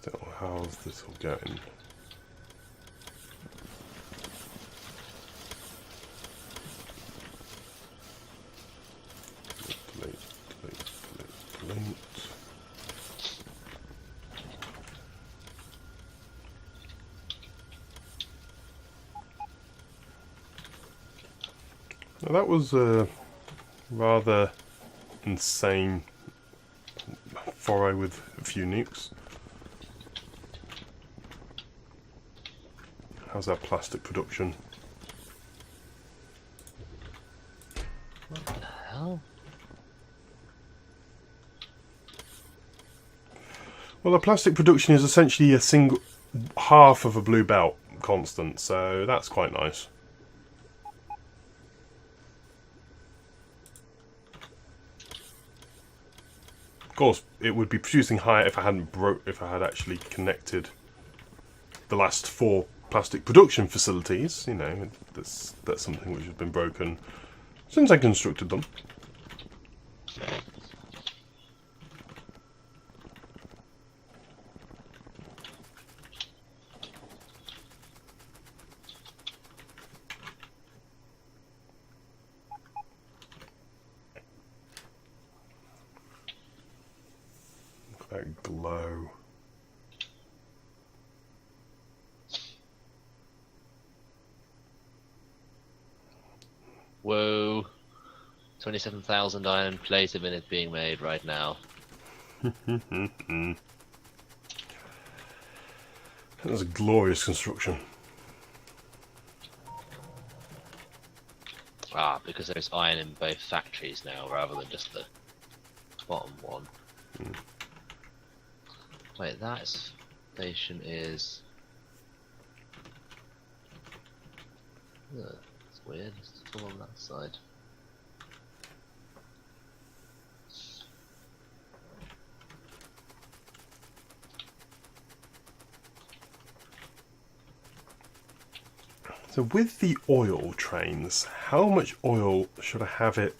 Still, how's this all going? Delete. Now that was a rather insane foray with a few nukes. How's our plastic production? What the hell? Well, the plastic production is essentially a single half of a blue belt constant, so that's quite nice. Of course, it would be producing higher if I had actually connected the last 4 plastic production facilities. You know, that's something which has been broken since I constructed them. Look at that glow. Whoa. 27,000 iron plate a minute being made right now. That's a glorious construction. Ah, because there's iron in both factories now, rather than just the bottom one. Wait, that station is... Ugh, it's weird, it's all on that side. So with the oil trains, how much oil should I have it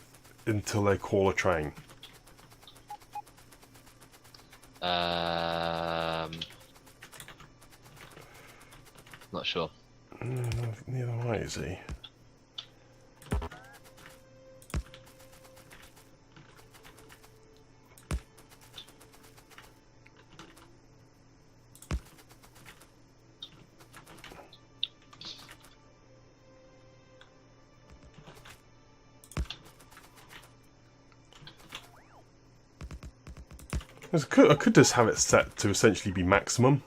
until they call a train? Not sure. Neither am I, you see. I could just have it set to essentially be maximum.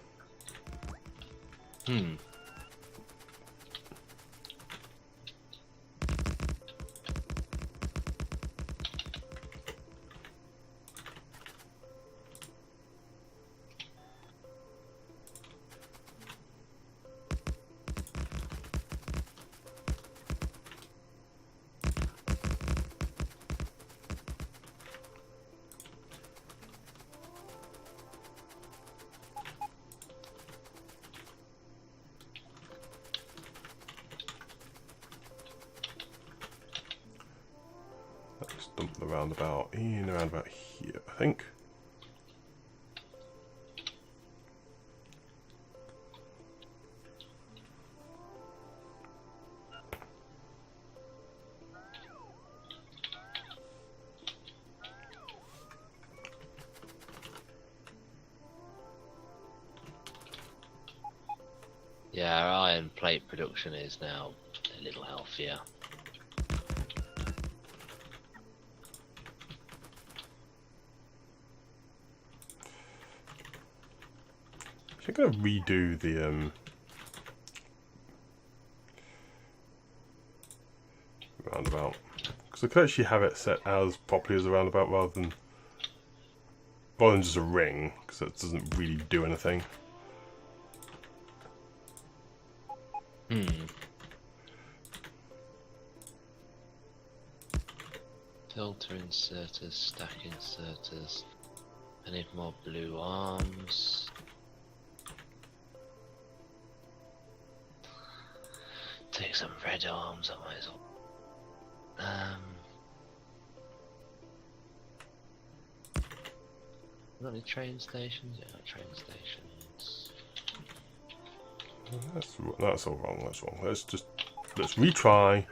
Let's dump the roundabout in around about here, I think. Yeah, our iron plate production is now a little healthier. I'm going to redo the roundabout, because I could actually have it set as properly as a roundabout rather than just a ring, because it doesn't really do anything. Filter inserters, stack inserters. I need more blue arms. Take some red arms, I might as well. Got any train stations? Yeah, train stations. That's all wrong. That's wrong. Let's retry.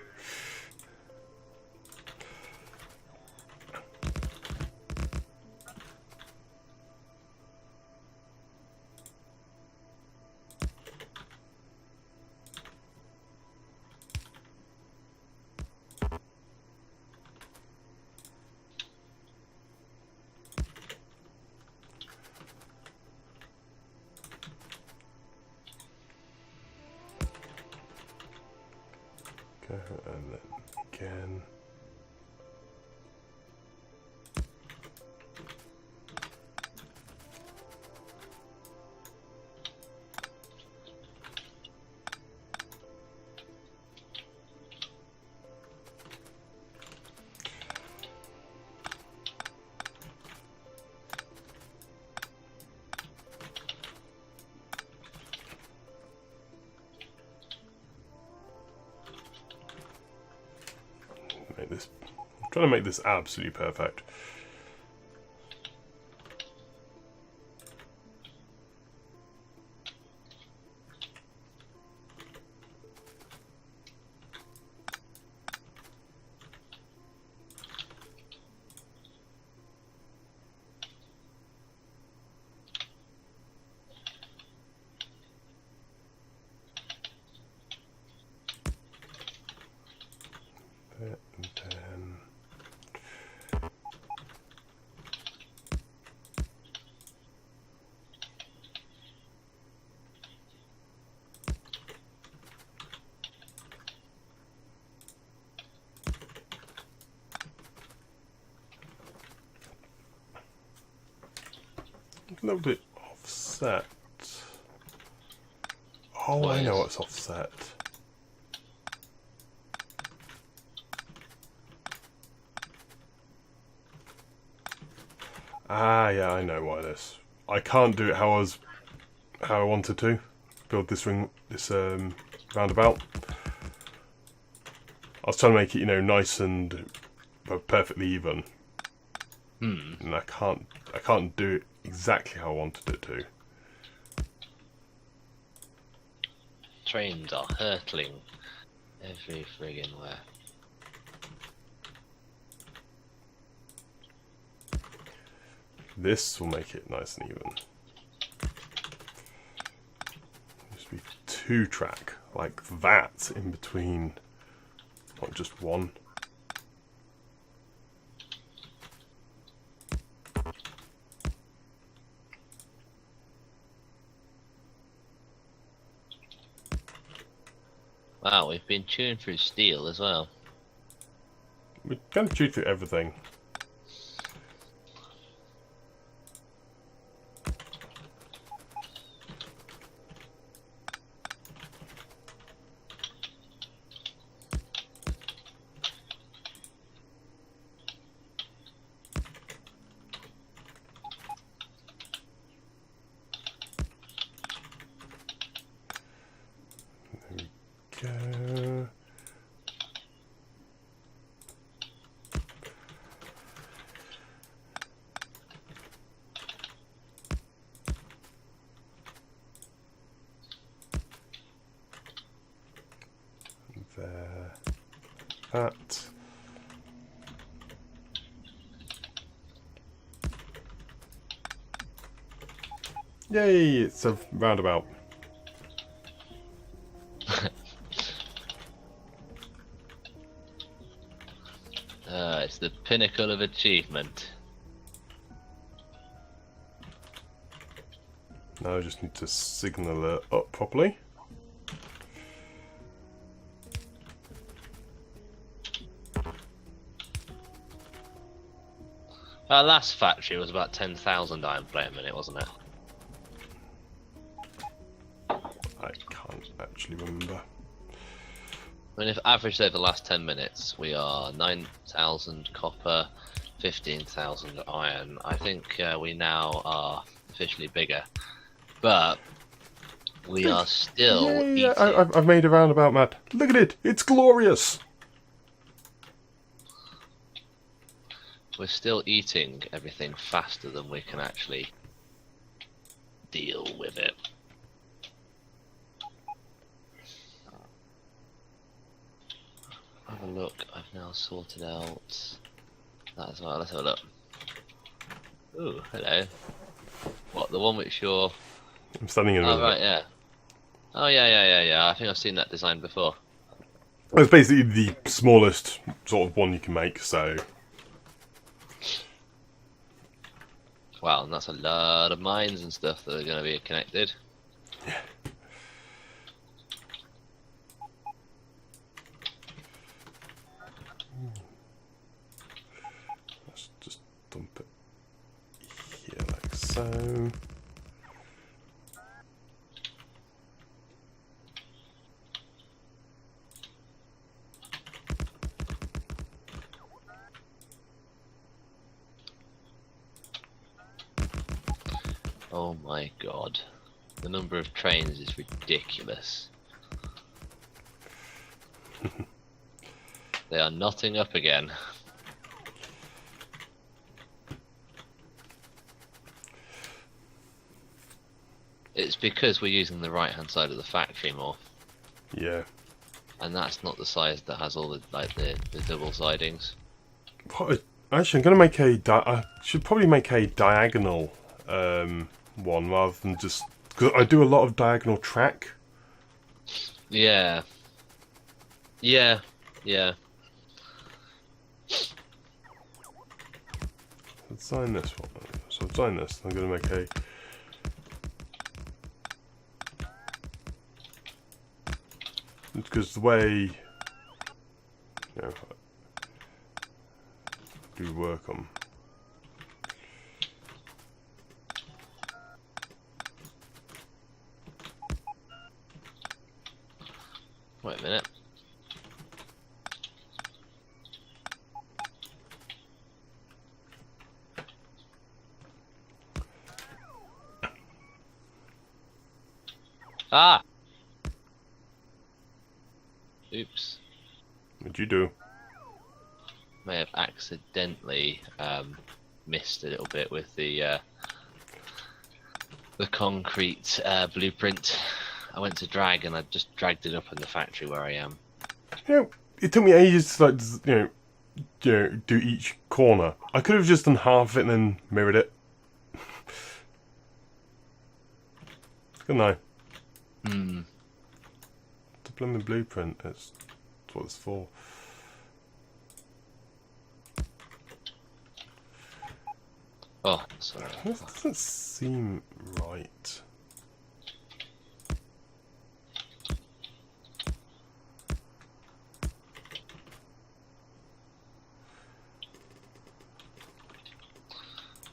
And then again. I'm trying to make this absolutely perfect. And then a little bit offset. Oh, I know what's offset. Ah, yeah, I know why this. I can't do it how I wanted to build this roundabout. I was trying to make it, nice and perfectly even, and I can't do it exactly how I wanted it to. Trains are hurtling every friggin' where. This will make it nice and even. Just be 2-track like that in between, not just one. Wow, we've been chewing through steel as well. We kind of chewed through everything. Go. There. That. Yay! It's a roundabout. It's the pinnacle of achievement. Now I just need to signal it up properly. Our last factory was about 10,000 iron plate a minute, wasn't it? I can't actually remember. I mean, if averaged over the last 10 minutes, we are 9,000 copper, 15,000 iron. I think we now are officially bigger, but we are still eating. I've made a roundabout, Matt. Look at it! It's glorious! we're still eating everything faster than we can actually deal with it. Have a look. I've now sorted out that as well. Let's have a look. Ooh, hello. What, the one which you're... I'm standing in the middle Oh, of right, it. yeah. Oh, yeah. I think I've seen that design before. It's basically the smallest sort of one you can make, so... Wow, and that's a lot of mines and stuff that are going to be connected. Yeah. Let's just dump it here like so. Oh my god. The number of trains is ridiculous. They are knotting up again. It's because we're using the right hand side of the factory more. Yeah. And that's not the size that has all the the double sidings. Actually, I'm going to make I should probably make a diagonal one rather than just... Because I do a lot of diagonal track. Yeah. Yeah. Let's design this one. So I've designed this. I'm going to make a... Because the way... You know, do work on... Wait a minute. Ah! Oops. What'd you do? May have accidentally missed a little bit with the concrete blueprint. I went to drag and I just dragged it up in the factory where I am. You know, it took me ages to like, do each corner. I could have just done half of it and then mirrored it. Couldn't I? Hmm. The blooming blueprint. That's what it's for. Oh, sorry. This doesn't seem right.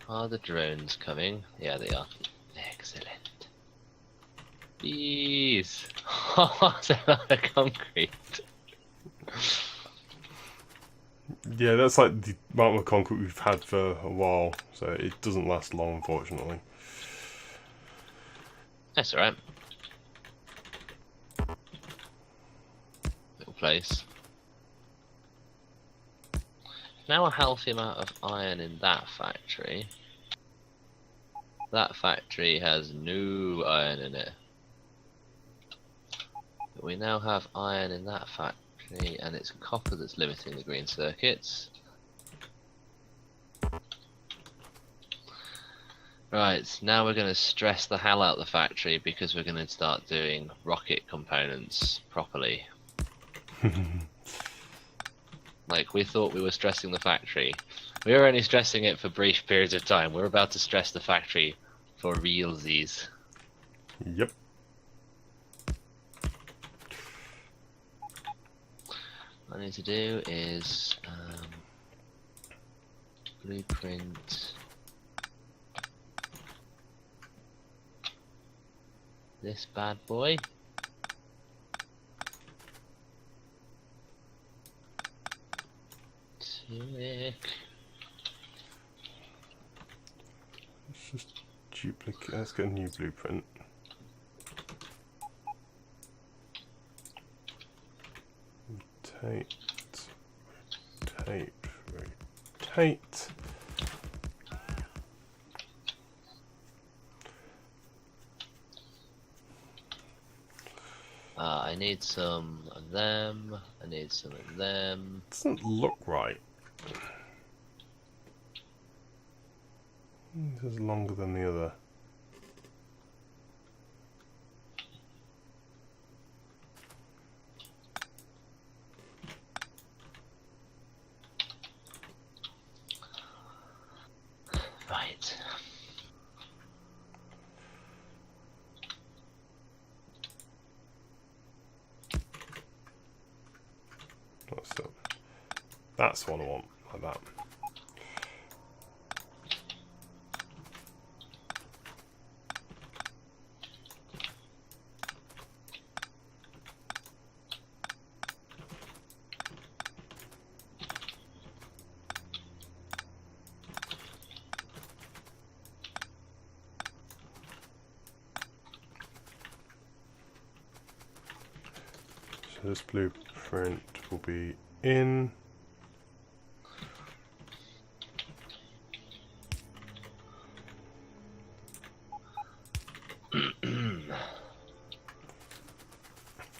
Are the drones coming? Yeah, they are. Excellent. Bees! Oh, that's a lot of concrete. Yeah, that's like the amount of concrete we've had for a while, so it doesn't last long, unfortunately. That's alright. Little place. Now a healthy amount of iron in that factory. That factory has no iron in it. But we now have iron in that factory, and it's copper that's limiting the green circuits. Right, now we're going to stress the hell out of the factory because we're going to start doing rocket components properly. Like, we thought we were stressing the factory. We were only stressing it for brief periods of time. We're about to stress the factory for realsies. Yep. What I need to do is blueprint this bad boy. Sick. Let's just duplicate. Let's get a new blueprint. Rotate, rotate, rotate. I need some of them. I need some of them. Doesn't look right. This is longer than the other. Right. That's the one I want, like that. So this blueprint will be in.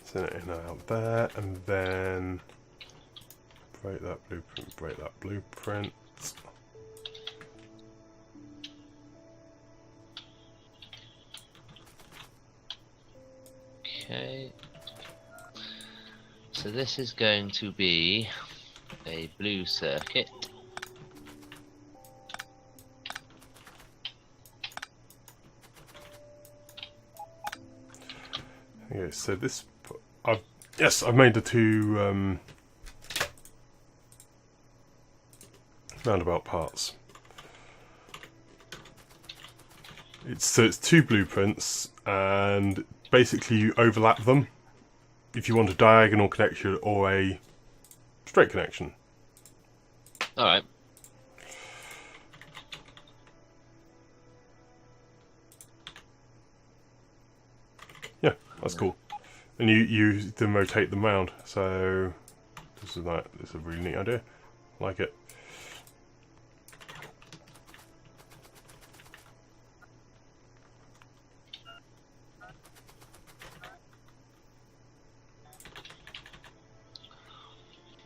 Send it in out there, and then break that blueprint, break that blueprint. Okay. So this is going to be a blue circuit. Okay, so this, I've made the two roundabout parts. So it's two blueprints, and basically you overlap them if you want a diagonal connection or a straight connection. Alright. Yeah, that's cool. And you then rotate them round. So this is a really neat idea. Like it.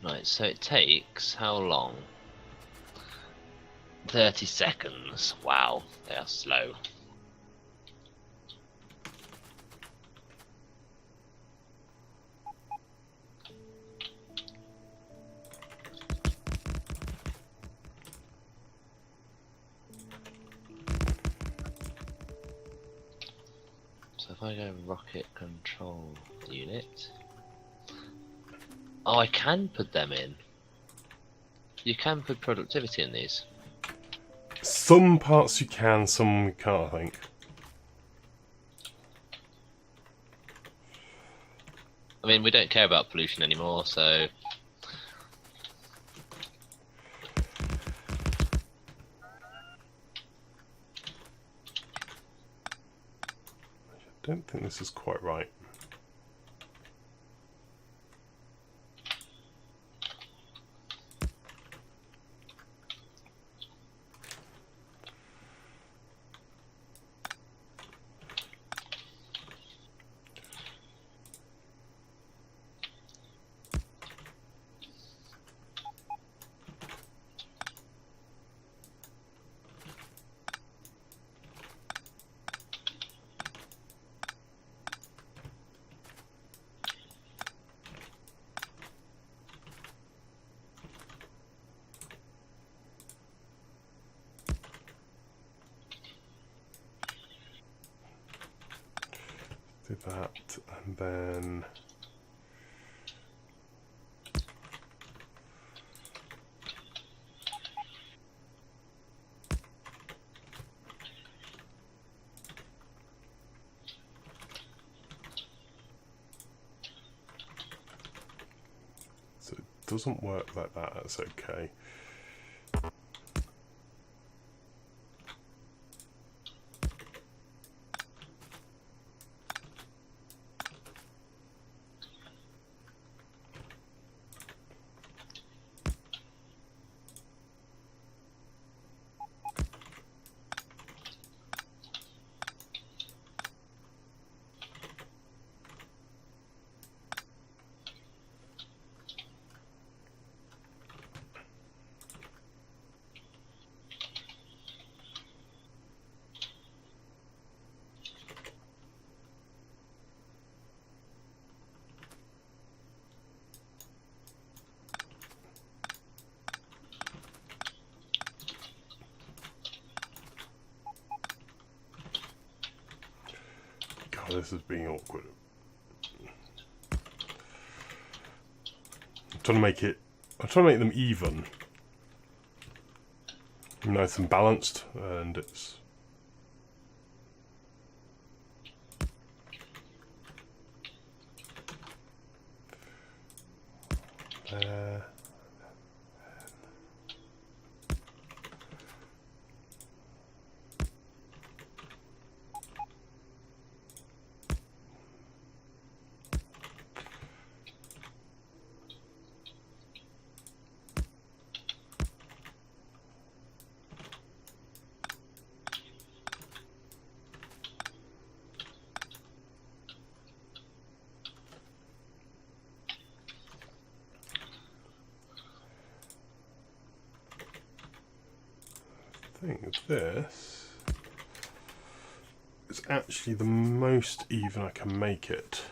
Right, so it takes how long? 30 seconds. Wow, they are slow. So if I go rocket control unit. Oh, I can put them in. You can put productivity in these. Some parts you can, some you can't, I think. I mean, we don't care about pollution anymore, so... I don't think this is quite right. Do that, and then so it doesn't work like that. That's okay. this is being awkward. I'm trying to make them even. Nice and balanced, and it's... there. I think this is actually the most even I can make it.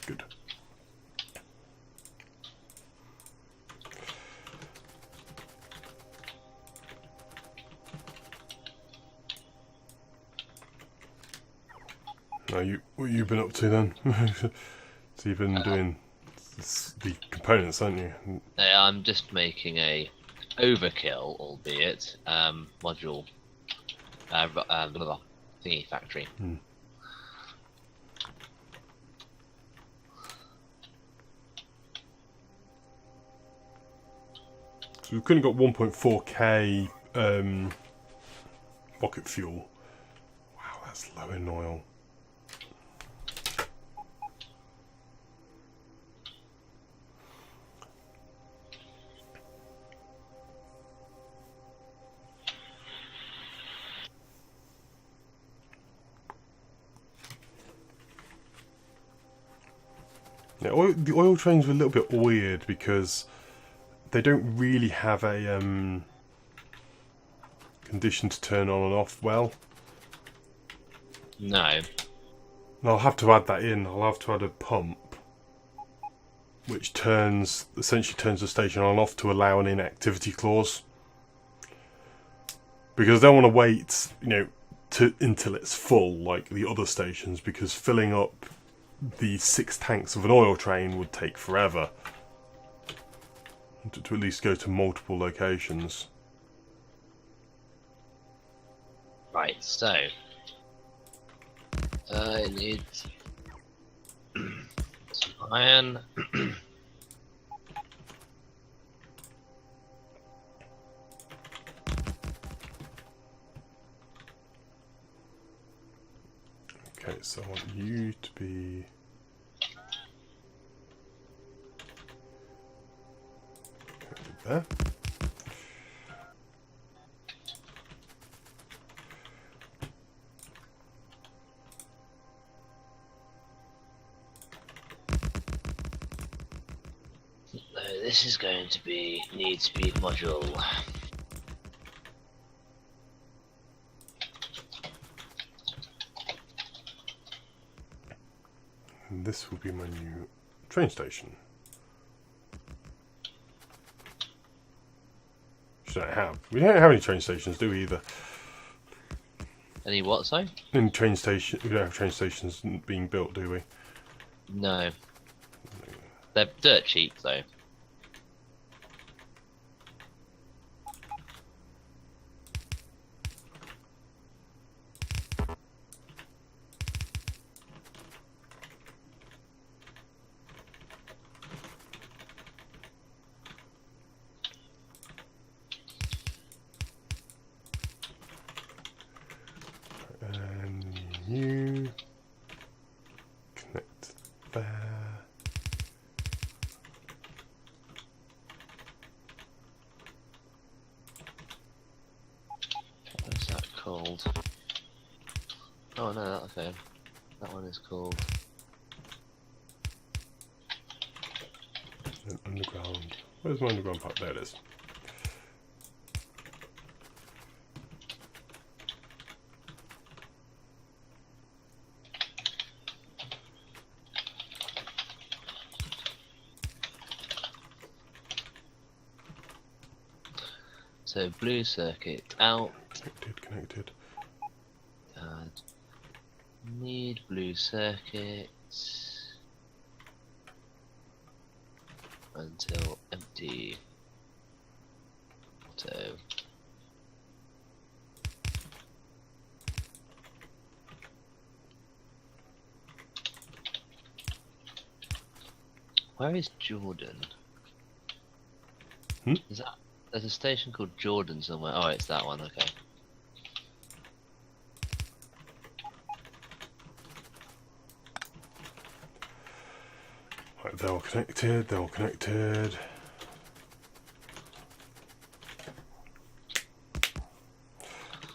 Good. Now, what you've been up to then? So you've been doing the components, haven't you? I'm just making a overkill, albeit, module thingy factory. So we've currently got 1.4k rocket fuel. Wow, that's low in oil. Yeah, the oil trains were a little bit weird because they don't really have a condition to turn on and off well. No. And I'll have to add that in. I'll have to add a pump which essentially turns the station on and off to allow an inactivity clause. Because I don't want to wait, until it's full like the other stations, because filling up the 6 tanks of an oil train would take forever. To at least go to multiple locations. Right, so I need some iron. Okay, so I want you to be... there. This is going to be need speed module. And this will be my new train station. Which I don't have. We don't have any train stations, do we, either? Any what, sorry? We don't have train stations being built, do we? No. They're dirt cheap, though. And you connect there. What is that called? Oh no, okay. That one is called An underground. Where's my underground pipe? There it is. So blue circuit out. Connected. Need blue circuits until empty. So where is Jordan? Is that there's a station called Jordan somewhere? Oh, it's that one. Okay. Right, they're all connected. They're all connected.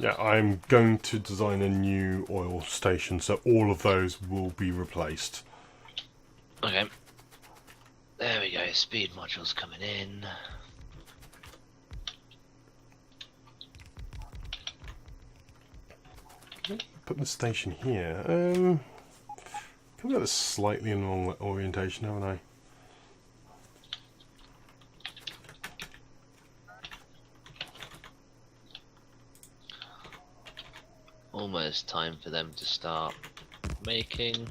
Yeah, I'm going to design a new oil station, so all of those will be replaced. Okay. There we go. Speed module's coming in. Put the station here. Can we get this slightly in the wrong orientation, haven't I? Almost time for them to start making.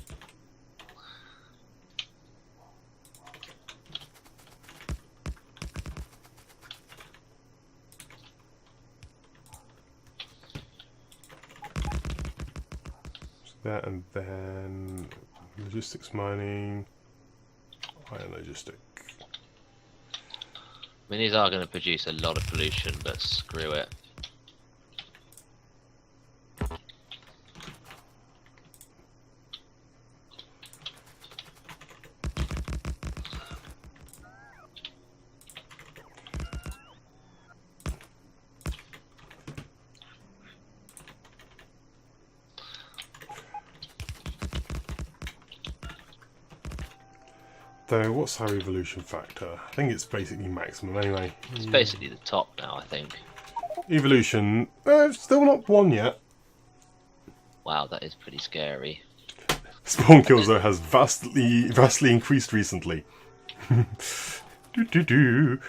That, and then logistics mining, iron logistic. I mean, these are going to produce a lot of pollution, but screw it. So what's our evolution factor? I think it's basically maximum anyway. It's basically the top now, I think. Evolution, still not 1 yet. Wow, that is pretty scary. Spawn kills though has vastly increased recently. Do.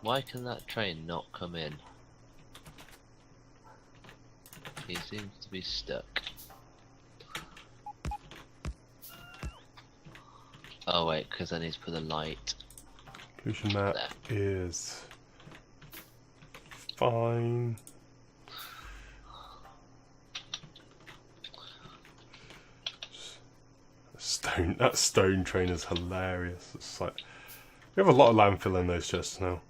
Why can that train not come in? He seems to be stuck. Oh wait, because I need to put a light. Evolution map is fine. That stone train is hilarious. It's like we have a lot of landfill in those chests now.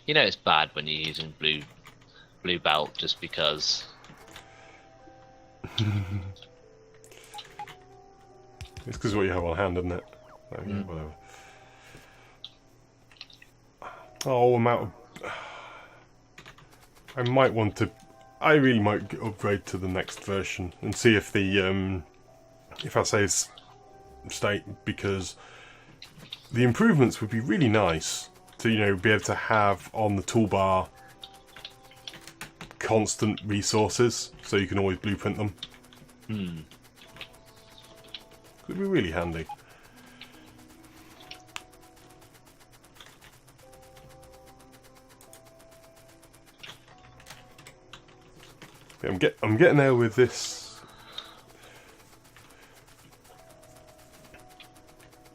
You know it's bad when you're using blue belt just because. It's because what you have on hand, isn't it? Okay, whatever. Oh, amount of. I might want to. I really might upgrade to the next version and see if the if our saves state, because the improvements would be really nice to, you know, be able to have on the toolbar constant resources so you can always blueprint them. It'd be really handy. I'm getting there with this.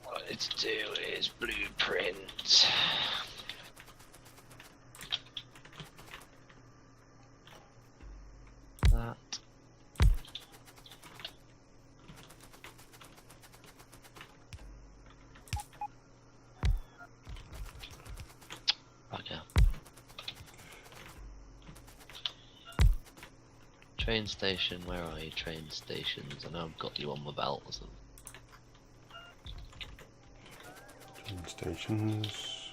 What I need to do is blueprint. That. Okay. Train station, where are you? Train stations. I know I've got you on my belt or something. Train stations.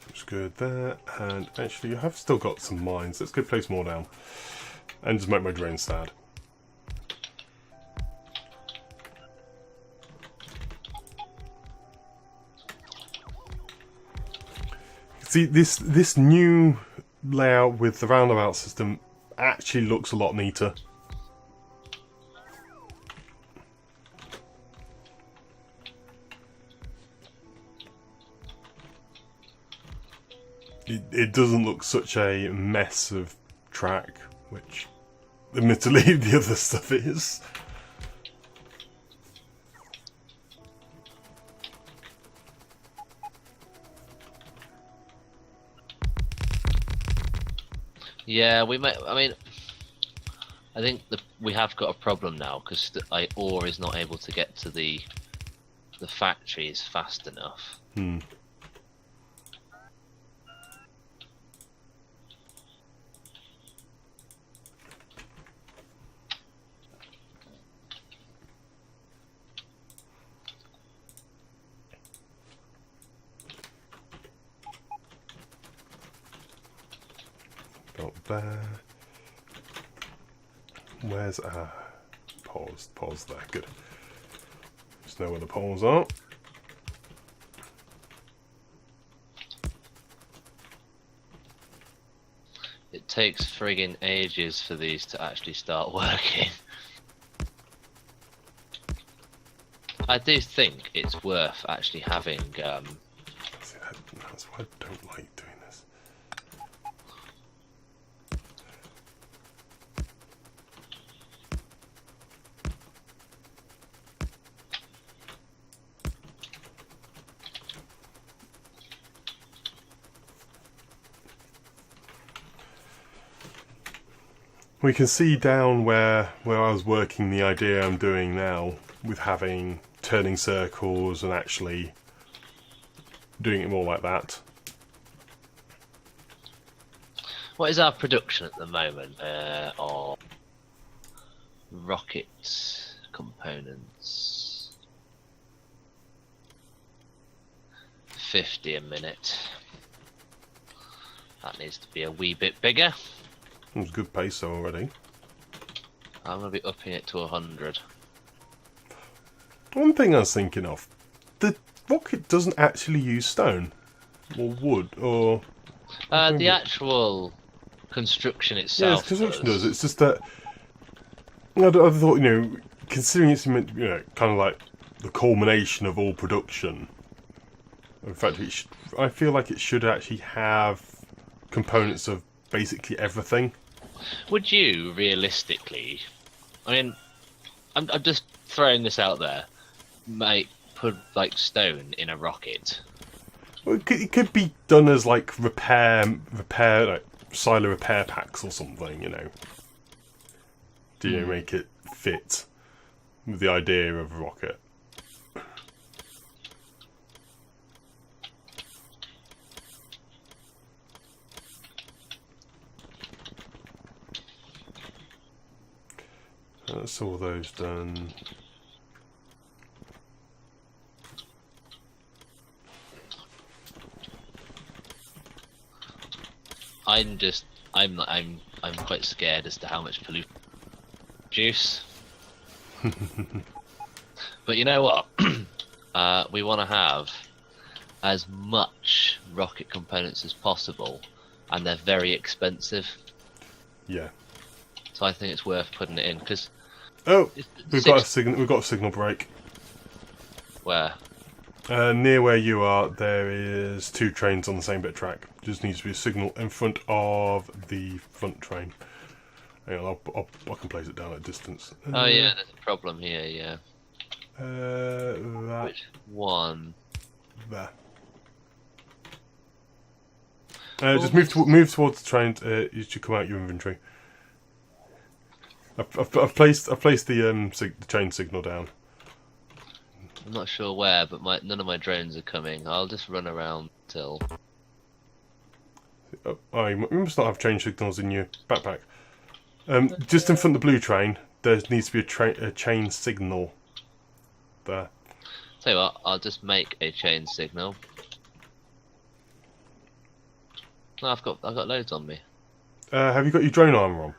Looks good there. And actually, I have still got some mines. Let's go place more down. And just make my drain sad. See, this new layout with the roundabout system actually looks a lot neater. It doesn't look such a mess of track, which admittedly the other stuff is. Yeah, we might. I mean, I think we have got a problem now because ore is not able to get to the factories fast enough. Hmm. Got there. Where's poles there, good. Just know where the poles are. It takes friggin' ages for these to actually start working. I do think it's worth actually having. See, that's why I don't like doing this. We can see down where I was working the idea I'm doing now with having turning circles and actually doing it more like that. What is our production at the moment of rocket components? 50 a minute. That needs to be a wee bit bigger. It was good pace though already. I'm going to be upping it to 100. One thing I was thinking of, the rocket doesn't actually use stone or wood or... The actual construction itself. Yeah, construction does. It's just that I thought, you know, considering it's meant, you know, kind of like the culmination of all production. In fact, I feel like it should actually have components of basically everything. Would you realistically? I mean, I'm just throwing this out there. Might put like stone in a rocket. Well, it could be done as like repair like silo repair packs or something, you know. Do you make it fit with the idea of a rocket? That's all those done. I'm quite scared as to how much pollution juice. But you know what? We want to have as much rocket components as possible, and they're very expensive. Yeah. So I think it's worth putting it in because. Oh, we've got a signal. We've got a signal break. Where? Near where you are, there is 2 trains on the same bit of track. Just needs to be a signal in front of the front train. Hang on, I can place it down at distance. Oh yeah, there's a problem here. Yeah. That. Which one? There. Just move towards the train. You should come out your inventory. I've placed the train signal down. I'm not sure where, but none of my drones are coming. I'll just run around till. Oh, you must not have train signals in your backpack. Just in front of the blue train, there needs to be a chain signal. There. Tell you what, I'll just make a chain signal. No, I've got loads on me. Have you got your drone armor on?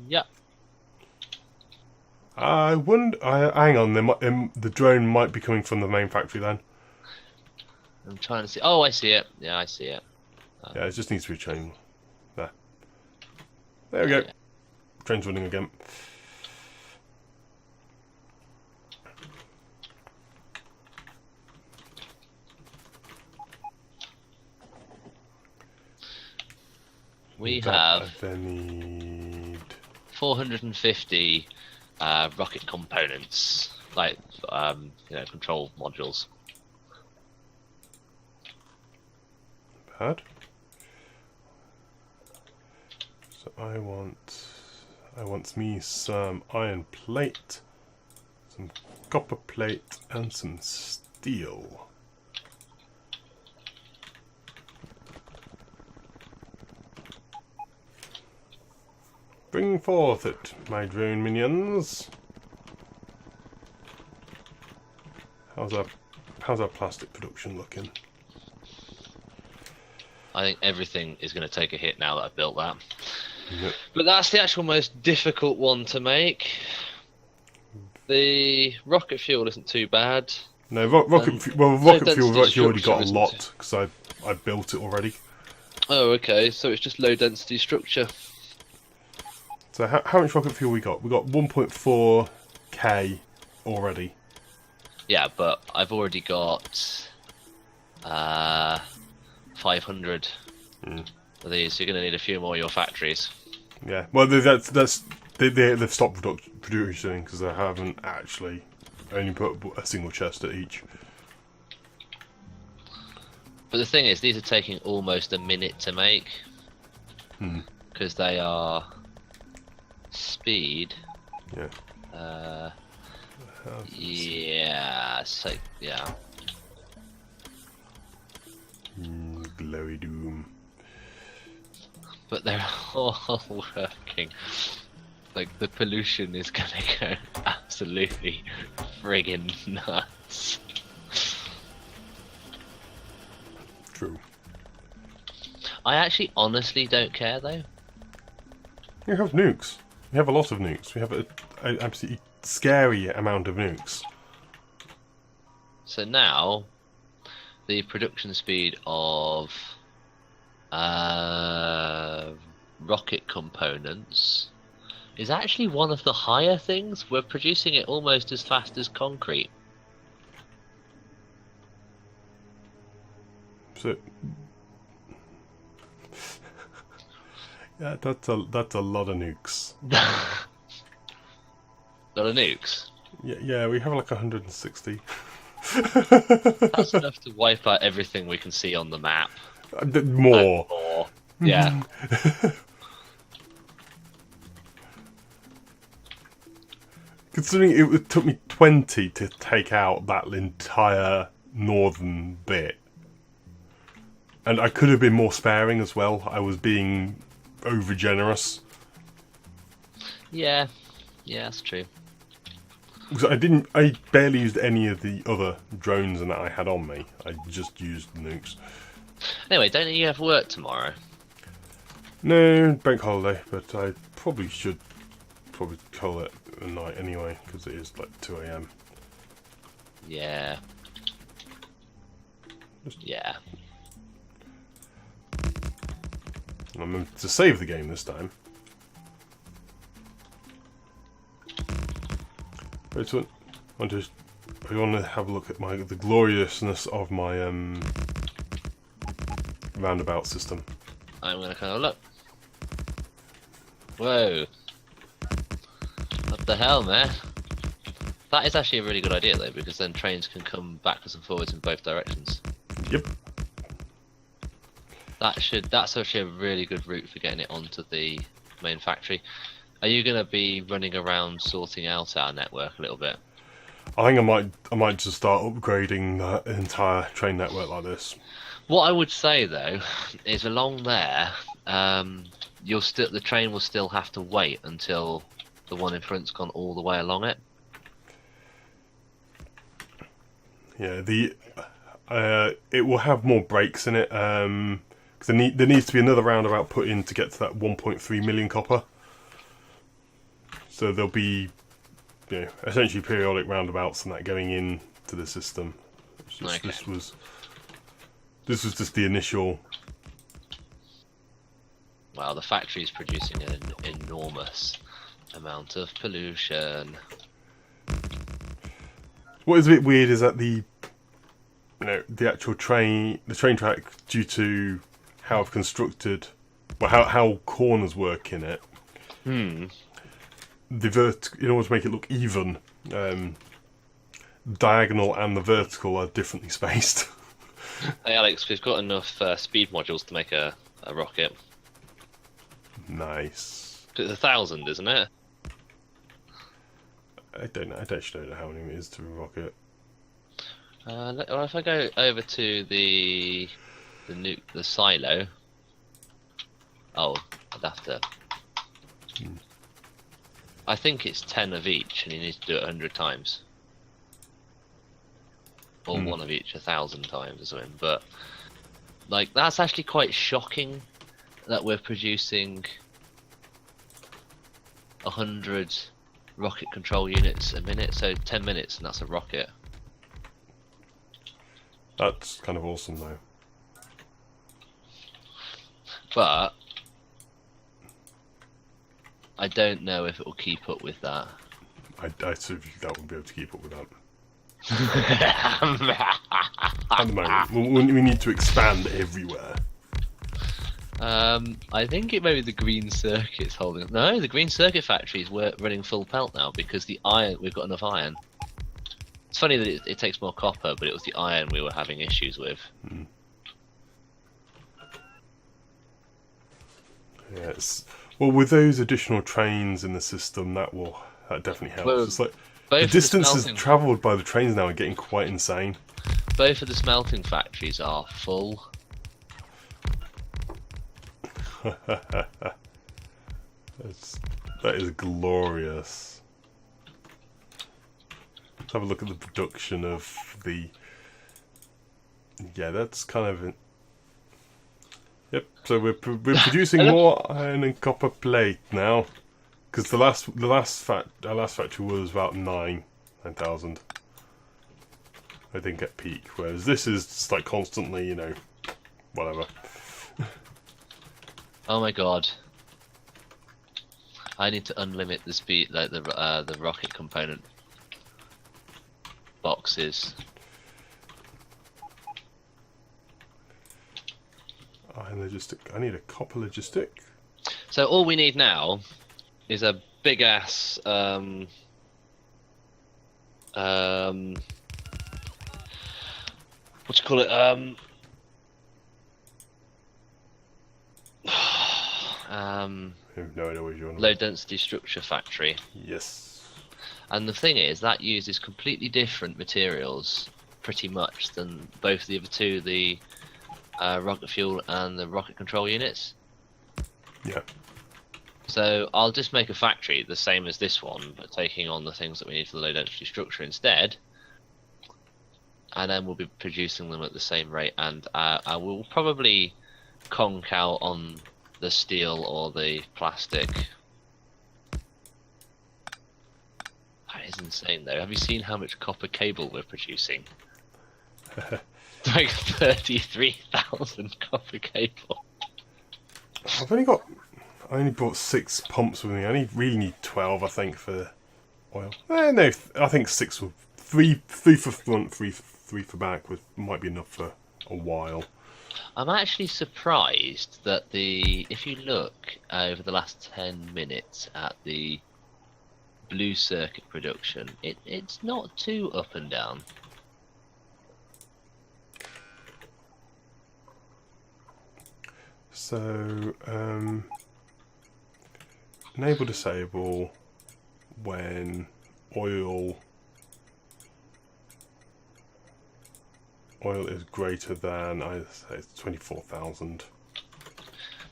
Yeah. I wonder. Hang on, the drone might be coming from the main factory then. I'm trying to see. Oh, I see it. Yeah, I see it. Yeah, it just needs to be a chain. There. There we Yeah, go. Train's running again. we That have I then need 450 rocket components, like control modules. bad. So I want me some iron plate, some copper plate, and some steel. Bring forth it, my drone minions. How's our plastic production looking? I think everything is going to take a hit now that I've built that. Yep. But that's the actual most difficult one to make. The rocket fuel isn't too bad. No, rocket fuel. I've actually already got a isn't lot because I built it already. Oh, okay. So it's just low density structure. So how much rocket fuel we got? We got 1.4k already. Yeah, but I've already got 500 of these. So you're going to need a few more of your factories. Yeah. Well, they've stopped producing because they haven't actually only put a single chest at each. But the thing is, these are taking almost a minute to make because they are speed. Yeah. Yeah. So yeah. Glowy doom. But they're all working. Like the pollution is gonna go absolutely friggin' nuts. True. I actually honestly don't care though. You have nukes. We have a lot of nukes. We have an absolutely scary amount of nukes. So now, the production speed of rocket components is actually one of the higher things. We're producing it almost as fast as concrete. So yeah, that's a lot of nukes. Lot of nukes. Yeah, we have like 160. That's enough to wipe out everything we can see on the map. More. More. Yeah. Considering it took me 20 to take out that entire northern bit. And I could have been more sparing as well. I was being over generous. Yeah. Yeah, that's true. Because I barely used any of the other drones that I had on me. I just used the nukes. Anyway, don't you have work tomorrow? No, bank holiday, but I should call it a night anyway, because it is like 2 AM. Yeah. Yeah. I'm going to save the game this time. But I want to have a look at the gloriousness of my roundabout system. I'm gonna kind of look. Whoa. What the hell, man? That is actually a really good idea though, because then trains can come backwards and forwards in both directions. Yep. That's actually a really good route for getting it onto the main factory. Are you gonna be running around sorting out our network a little bit? I think I might just start upgrading the entire train network like this. What I would say though is along there, the train will still have to wait until the one in front's gone all the way along it. Yeah, it will have more breaks in it. Because there needs to be another roundabout put in to get to that 1.3 million copper. So there'll be, essentially periodic roundabouts and that going in to the system. Okay. This was This was just the initial. Wow, the factory is producing an enormous amount of pollution. What is a bit weird is that the actual the train track, due to how I've constructed, well, how corners work in it. In order to make it look even, diagonal and the vertical are differently spaced. Hey Alex, we've got enough speed modules to make a rocket. Nice. It's 1,000, isn't it? I don't know. I actually don't know how many it is to a rocket. Well, if I go over to the silo. Oh, I'd have to. I think it's 10 of each, and you need to do it 100 times. Or one of each 1,000 times or something. But like, that's actually quite shocking that we're producing 100 rocket control units a minute. So 10 minutes, and that's a rocket. That's kind of awesome, though. But I don't know if it will keep up with that. I sort of that wouldn't be able to keep up with that. At the moment, we need to expand everywhere. I think it may be the green circuit's holding. No, the green circuit factories were running full pelt now because the iron. We've got enough iron. It's funny that it takes more copper, but it was the iron we were having issues with. Yes. Well, with those additional trains in the system, that definitely helps. Well, it's like the distances travelled by the trains now are getting quite insane. Both of the smelting factories are full. That is glorious. Let's have a look at the production of the. Yeah, that's kind of. Yep. So we're producing more iron and copper plate now, because our last factory was about 9,000. I think at peak, whereas this is just like constantly, whatever. Oh my god! I need to unlimit the speed, like the rocket component boxes. Iron logistic. I need a copper logistic. So all we need now is a big ass what do you call it? I have no idea what you're on. Low density structure factory. Yes. And the thing is, that uses completely different materials, pretty much, than both the other two, the rocket fuel and the rocket control units. Yeah. So I'll just make a factory the same as this one, but taking on the things that we need for the low density structure instead. And then we'll be producing them at the same rate, and I will probably conk out on the steel or the plastic. That is insane though. Have you seen how much copper cable we're producing? Like 33,000 copper cable. I only brought 6 pumps with me. I really need 12, I think, for oil. No, I think 6 will. 3 for front, 3 for back might be enough for a while. I'm actually surprised that if you look over the last 10 minutes at the blue circuit production, it's not too up and down. So, enable disable when oil is greater than, I say, 24,000.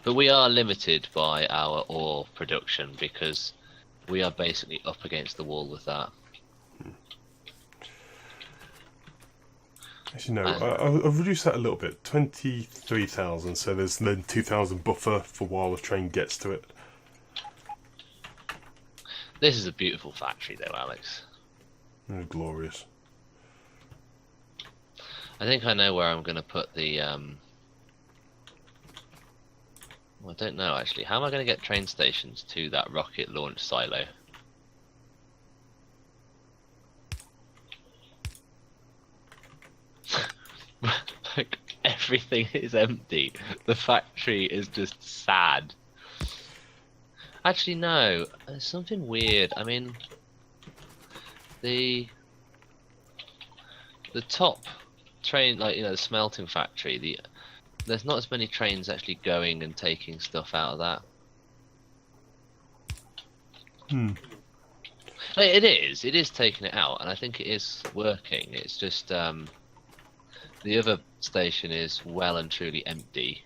But we are limited by our ore production because we are basically up against the wall with that. Actually, no, I've reduced that a little bit. 23,000, so there's then 2,000 buffer for while the train gets to it. This is a beautiful factory though, Alex. Oh, glorious. I think I know where I'm going to put the. Well, I don't know actually. How am I going to get train stations to that rocket launch silo? Like everything is empty. The factory is just sad. Actually, no. There's something weird. I mean, the top train, like the smelting factory. There's not as many trains actually going and taking stuff out of that. It is taking it out, and I think it is working. It's just the other station is well and truly empty.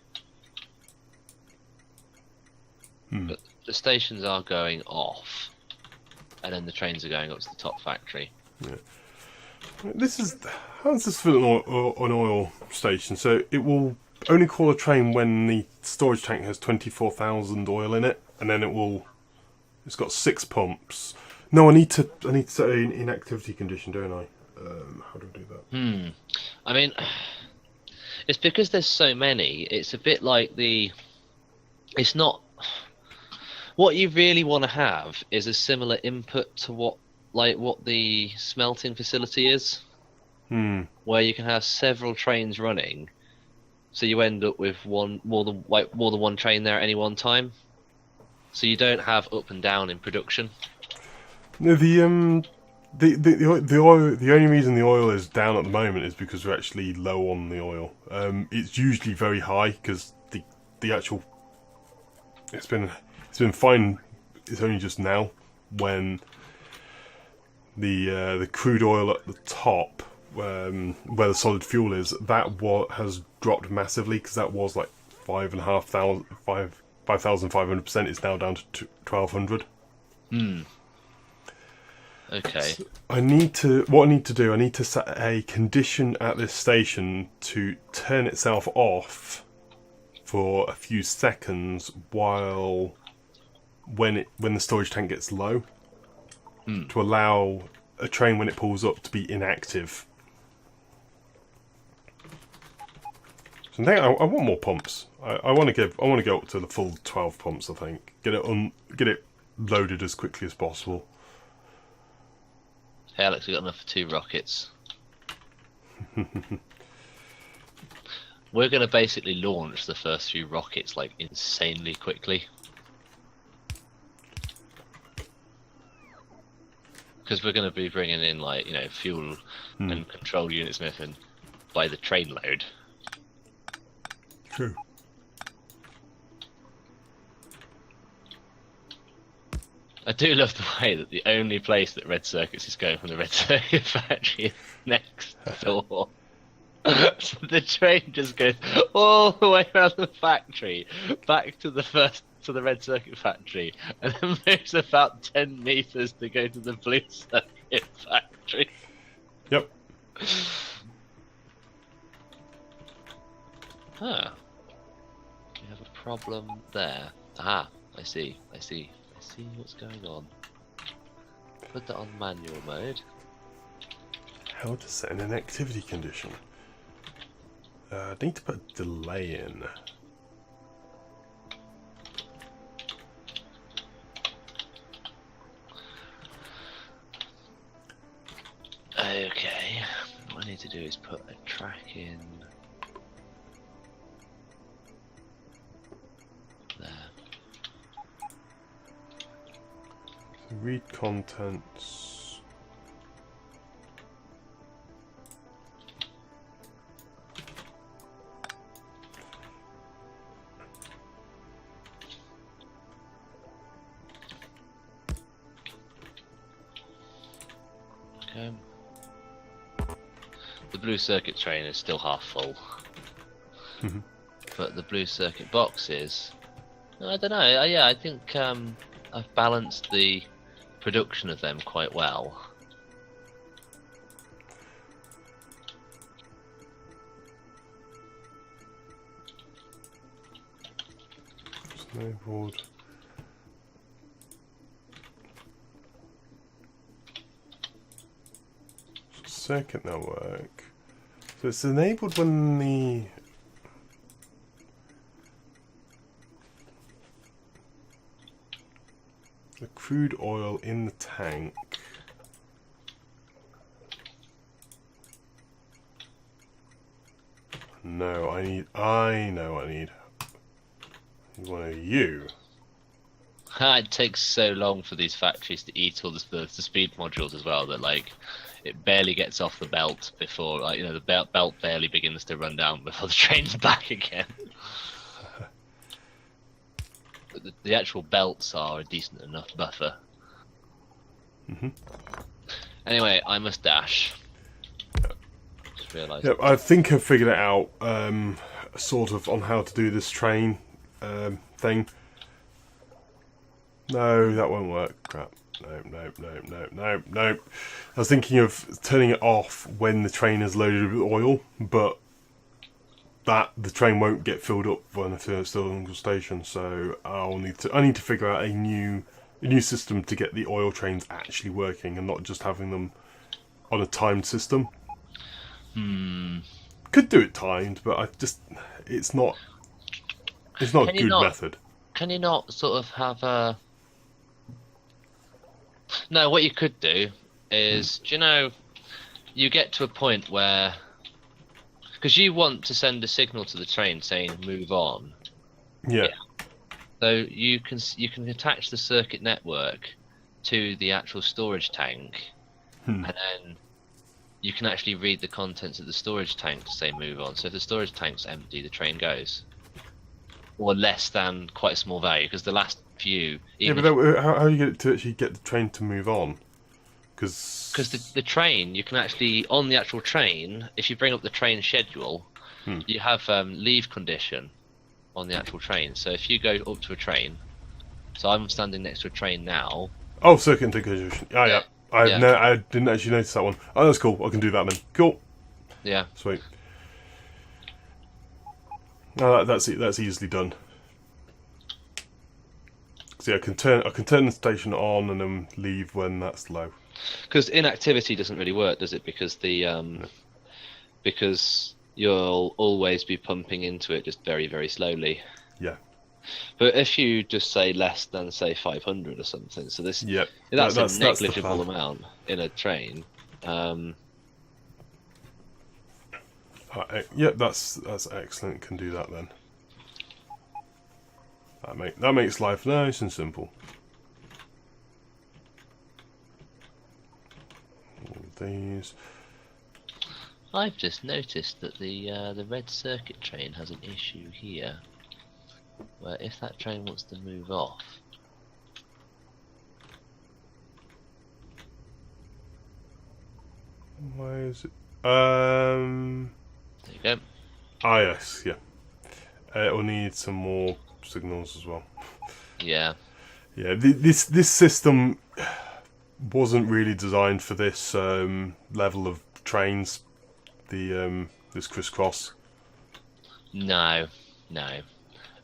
But the stations are going off, and then the trains are going up to the top factory. Yeah. How does this feel on an oil station? So it will only call a train when the storage tank has 24,000 oil in it, and then it's got 6 pumps. No, I need to set it in inactivity condition, don't I? How do I do that? I mean, it's because there's so many. It's a bit like it's not. What you really want to have is a similar input to what the smelting facility is, where you can have several trains running, so you end up with more than one train there at any one time, so you don't have up and down in production. No, the oil. The only reason the oil is down at the moment is because we're actually low on the oil. It's usually very high because the actual. It's been fine. It's only just now when the crude oil at the top, where the solid fuel is, has dropped massively, because that was like 5,500%. It's now down to 1,200. Okay. So what I need to do, I need to set a condition at this station to turn itself off for a few seconds when the storage tank gets low, to allow a train when it pulls up to be inactive. So I think I want more pumps. I want to go up to the full 12 pumps. I think get it loaded as quickly as possible. Hey Alex, we got enough for 2 rockets. We're going to basically launch the first few rockets like insanely quickly. Because we're going to be bringing in fuel and control units missing by the train load. True. I do love the way that the only place that Red Circuits is going from the Red Circuit factory is next door. So the train just goes all the way around the factory, back to the Red Circuit factory, and then moves about 10 meters to go to the Blue Circuit factory. Yep. Huh. We have a problem there. Aha, I see what's going on. Put that on manual mode. How to set an activity condition? I need to put a delay in. Okay, what I need to do is put a track in there. Read contents. Okay. The Blue Circuit train is still half full. But the Blue Circuit boxes, I don't know. Yeah, I think I've balanced the production of them quite well. Snowboard. Circuit network. So it's enabled when the crude oil in the tank. No, I know what I need. One of you. It takes so long for these factories to eat all the speed modules as well that like it barely gets off the belt before the belt barely begins to run down before the train's back again. But the actual belts are a decent enough buffer. Anyway, I must dash. Just realised. Yep, I think I've figured it out, sort of, on how to do this train thing. No, that won't work. Crap. Nope. I was thinking of turning it off when the train is loaded with oil, but the train won't get filled up when it's still on the station. So I need to figure out a new system to get the oil trains actually working and not just having them on a timed system. Could do it timed, but it's not a good method. Can you not sort of have a... No, what you could do is, do you know, you get to a point where, because you want to send a signal to the train saying move on. Yeah. So you can attach the circuit network to the actual storage tank, and then you can actually read the contents of the storage tank to say move on. So if the storage tank's empty, the train goes. Or less than quite a small value, because the last few... Yeah, but how do you get it to actually get the train to move on? Because the train, you can actually, on the actual train, if you bring up the train schedule, you have leave condition on the actual train. So if you go up to a train, so I'm standing next to a train now. Oh, circuit condition. Yeah. I didn't actually notice that one. Oh, that's cool. I can do that then. Cool. Yeah. Sweet. No, that's easily done. So yeah, I can turn the station on and then leave when that's low. Because inactivity doesn't really work, does it? Because because you'll always be pumping into it just very, very slowly. Yeah. But if you just say less than, say, 500 or something, so that's a negligible amount in a train. Yeah, that's excellent. Can do that then. That makes life nice and simple. All these. I've just noticed that the red circuit train has an issue here, where if that train wants to move off. Why is it? There you go. Ah, yes, yeah. It will need some more signals as well. Yeah. Yeah, this system wasn't really designed for this level of trains. This crisscross. No.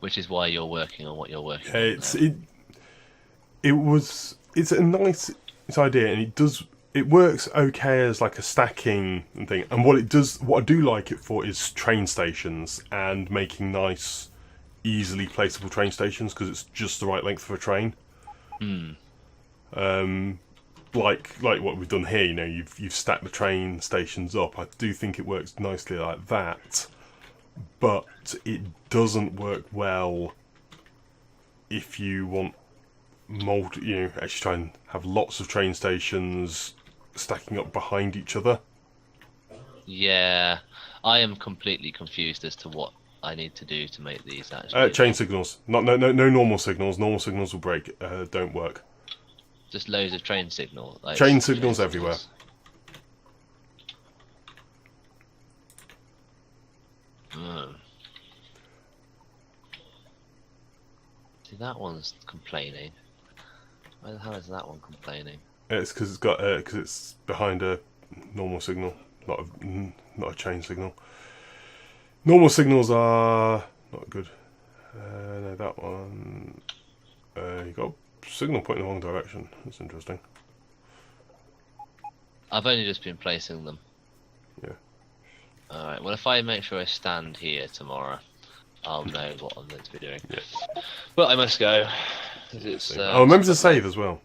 Which is why you're working on what you're working on. It's a nice idea, and it works okay as like a stacking thing. And what I do like it for is train stations and making nice, easily placeable train stations because it's just the right length for a train. Like what we've done here, you know, you've stacked the train stations up. I do think it works nicely like that, but it doesn't work well if you want actually try and have lots of train stations stacking up behind each other. Yeah, I am completely confused as to what I need to do to make these actually. Chain signals, no normal signals. Normal signals will break. Don't work. Just loads of train signal. Like chain signals everywhere. See, that one's complaining. Why the hell is that one complaining? It's because it's behind a normal signal, not a chain signal. Normal signals are not good. No, that one. You got a signal pointing in the wrong direction. That's interesting. I've only just been placing them. Yeah. Alright, well if I make sure I stand here tomorrow, I'll know what I'm meant to be doing. Yeah. But I must go. 'Cause it's, Oh, remember to save as well.